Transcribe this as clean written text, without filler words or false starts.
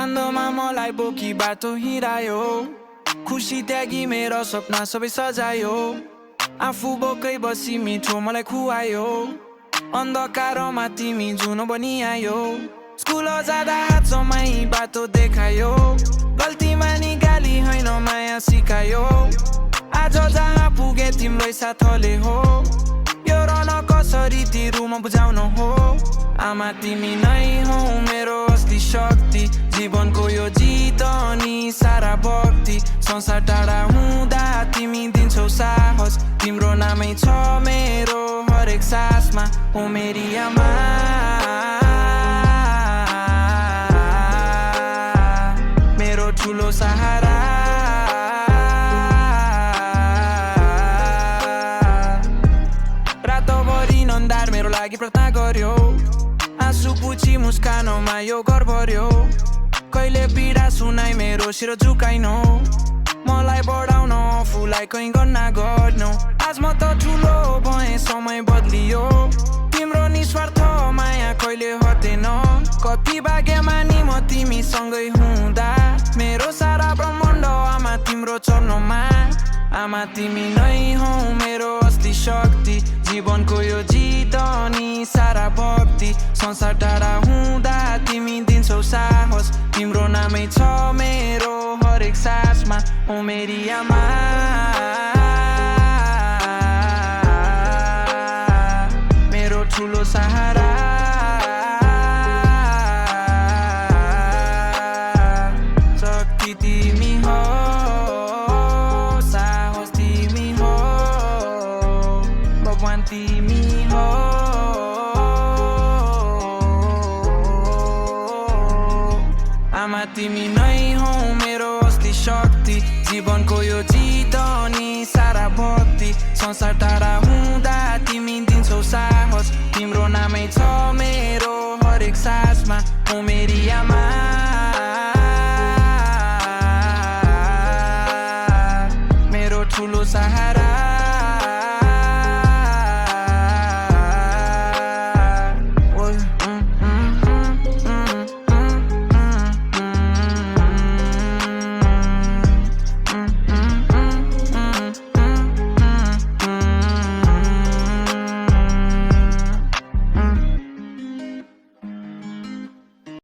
कान्दोमा मलाई बोकी बाटो हिँडायो खुसी त्यागी मेरो सपना सबै सजायो आफू बोकै बसी मिठो मलाई खुवायो अन्धकारमा तिमी जुनो बनिआयो स्कुल जाँदा हात समाई बाटो देखायो गल्तीमा नि गाली होइन माया सिकायो आज जहाँ पुगे तिम्रै साथले हो यो रन कसरी तिरुमा बुझाउनु हो आमा तिमी नै हौ मेरो असली शक्ति जीवनको यो जित अनि सारा भक्ति संसार टाढा हुँदा तिमी दिन्छौ साहस तिम्रो नामै छ मेरो हरेक सासमा ओ मेरी आमा मेरो ठुलो सहारा रातोभरि नन्दार मेरो लागि प्रार्थना गर्यो आँसु पुछी मुस्कानमा यो घर भर्यो कहिले पीडा सुनाइ मेरो शिर झुकाइनो मलाई बढाउन आफूलाई कहीँ गर्नु आज म त ठुलो भएँ समय बदलियो तिम्रो निस्वार्थ माया कहिले हटेन कति भाग्यमा नि म तिमीसँगै हुँदा मेरो सारा ब्रह्माण्ड आमा तिम्रो चरणमा आमा तिमी नै हौ मेरो असली शक्ति जीवनको यो जित अनि सारा भक्ति संसार टाढा हुँदा तिमी दिन्छौ साहस तिम्रो नामै छ मेरो हरेक सासमा ओ मेरी आमा मेरो ठुलो सहारा शक्ति तिमी हो साहस तिमी हो भगवान तिमी हो आमा तिमी नै हौ मेरो असली शक्ति जीवनको यो जित अनि सारा भक्ति संसार टाढा हुँदा तिमी दिन्छौ साहस तिम्रो नामै छ मेरो हरेक सासमा ओ मेरी आमा